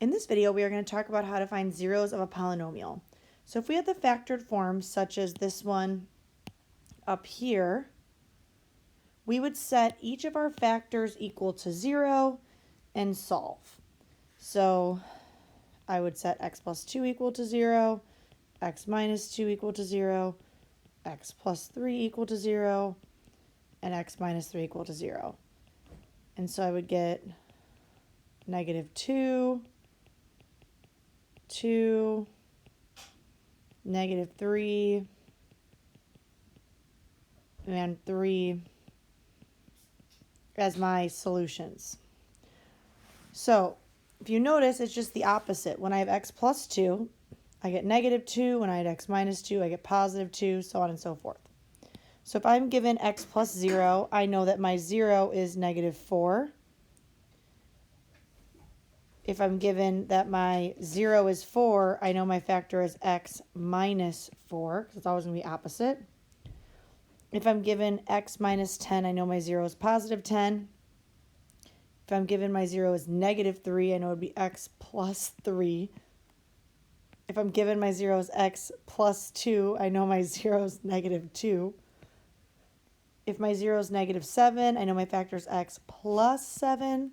In this video, we are going to talk about how to find zeros of a polynomial. So if we had the factored form, such as this one up here, we would set each of our factors equal to 0 and solve. So I would set x plus 2 equal to 0, x minus 2 equal to 0, x plus 3 equal to 0, and x minus 3 equal to 0. And so I would get negative 2, 2, negative 3, and 3 as my solutions. So if you notice, it's just the opposite. When I have x plus 2, I get negative 2. When I have x minus 2, I get positive 2, so on and so forth. So if I'm given x plus 0, I know that my 0 is negative 4. If I'm given that my 0 is 4, I know my factor is x minus 4, because it's always going to be opposite. If I'm given x minus 10, I know my 0 is positive 10. If I'm given my 0 is negative 3, I know it would be x plus 3. If I'm given my 0 is x plus 2, I know my 0 is negative 2. If my 0 is negative 7, I know my factor is x plus 7,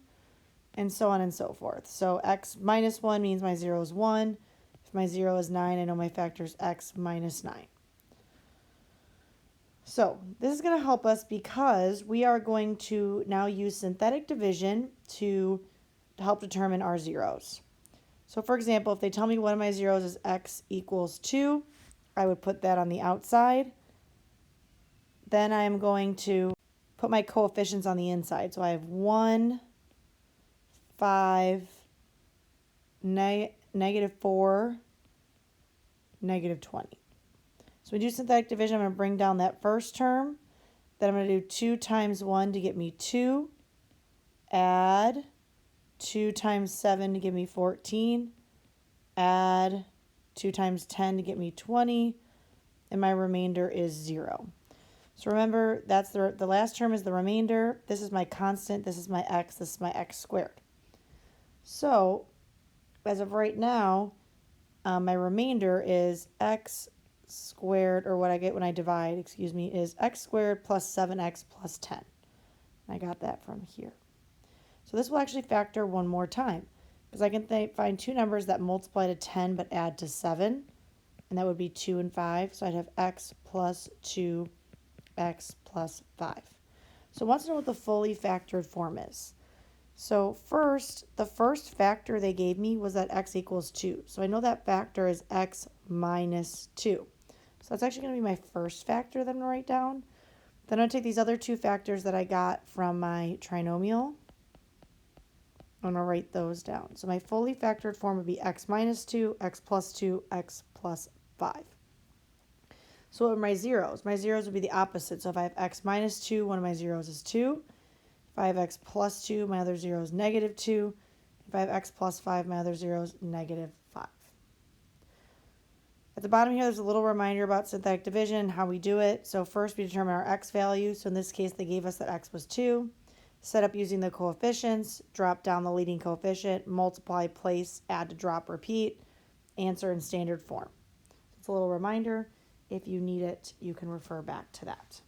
and so on and so forth. So x minus 1 means my 0 is 1. If my 0 is 9, I know my factor is x minus 9. So this is going to help us because we are going to now use synthetic division to help determine our zeros. So for example, if they tell me one of my zeros is x equals 2, I would put that on the outside. Then I'm going to put my coefficients on the inside. So I have 1, 5, negative 4, negative 20. So we do synthetic division. I'm going to bring down that first term. Then I'm going to do 2 times 1 to get me 2. Add 2 times 7 to give me 14. Add 2 times 10 to get me 20. And my remainder is 0. So remember, that's the last term is the remainder. This is my constant. This is my x. This is my x squared. So as of right now, my remainder is x squared, or what I get when I divide, is x squared plus 7x plus 10. I got that from here. So this will actually factor one more time, because I can find two numbers that multiply to 10 but add to 7, and that would be 2 and 5. So I'd have x plus 2, x plus 5. So I want to know what the fully factored form is. So first, the first factor they gave me was that x equals 2. So I know that factor is x minus 2. So that's actually going to be my first factor that I'm going to write down. Then I'm going to take these other two factors that I got from my trinomial. I'm going to write those down. So my fully factored form would be x minus 2, x plus 2, x plus 5. So what are my zeros? My zeros would be the opposite. So if I have x minus 2, one of my zeros is 2. If I have x plus 2, my other zero is negative 2. If I have x plus 5, my other zero is negative 5. At the bottom here, there's a little reminder about synthetic division, how we do it. So first we determine our x value. So in this case, they gave us that x was 2. Set up using the coefficients, drop down the leading coefficient, multiply, place, add to drop, repeat, answer in standard form. It's a little reminder. If you need it, you can refer back to that.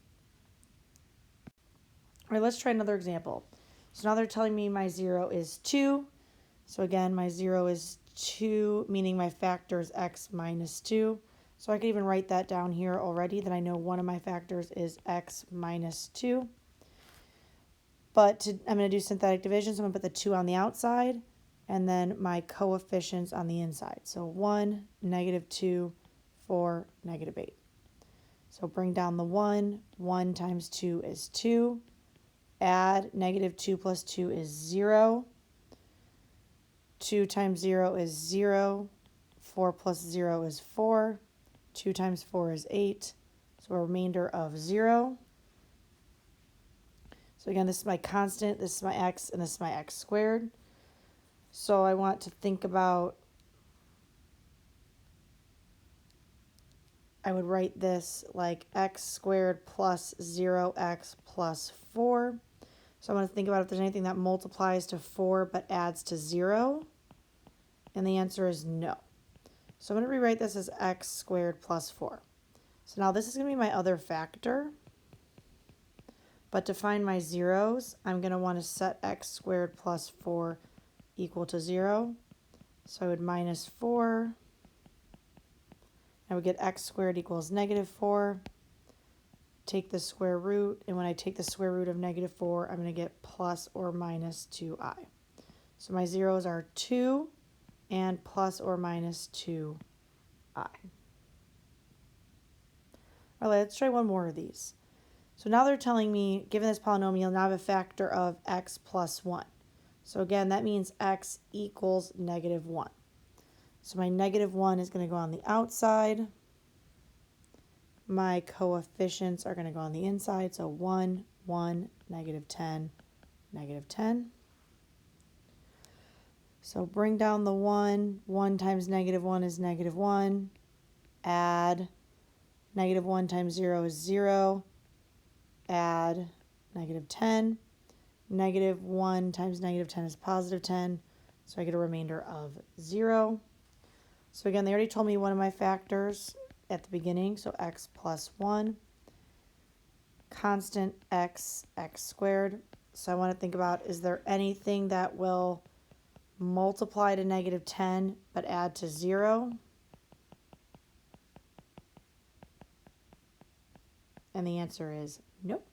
All right, let's try another example. So now they're telling me my 0 is 2. So again, my 0 is 2, meaning my factor is x minus 2. So I could even write that down here already, that I know one of my factors is x minus 2. But I'm going to do synthetic division, so I'm going to put the 2 on the outside, and then my coefficients on the inside. So 1, negative 2, 4, negative 8. So bring down the 1. 1 times 2 is 2. Add negative 2 plus 2 is 0. 2 times 0 is 0. 4 plus 0 is 4. 2 times 4 is 8. So a remainder of 0. So again, this is my constant, this is my x, and this is my x squared. So I want to think about, I would write this like x squared plus 0x plus 4. So I want to think about if there's anything that multiplies to 4 but adds to 0. And the answer is no. So I'm going to rewrite this as x squared plus 4. So now this is going to be my other factor. But to find my zeros, I'm going to want to set x squared plus 4 equal to 0. So I would minus 4. I would get x squared equals negative 4. Take the square root, and when I take the square root of negative 4, I'm going to get plus or minus 2i. So my zeros are 2 and plus or minus 2i. All right, let's try one more of these. So now they're telling me, given this polynomial, now I have a factor of x plus 1. So again, that means x equals negative 1. So my negative 1 is going to go on the outside. My coefficients are going to go on the inside. So 1, 1, negative 10, negative 10. So bring down the 1. 1 times negative 1 is negative 1. Add negative 1 times 0 is 0. Add negative 10. Negative 1 times negative 10 is positive 10. So I get a remainder of 0. So again, they already told me one of my factors at the beginning. So x plus 1. Constant x, x squared. So I want to think about, is there anything that will multiply to negative 10 but add to 0? And the answer is nope.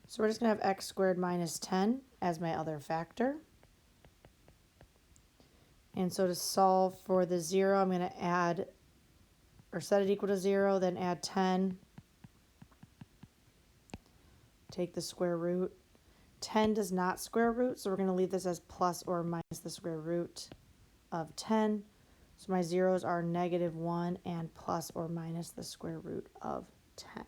So we're just going to have x squared minus 10 as my other factor. And so to solve for the 0, I'm going to add, or set it equal to 0, then add 10. Take the square root. 10 does not square root, so we're going to leave this as plus or minus the square root of 10. So my zeros are negative 1 and plus or minus the square root of 10.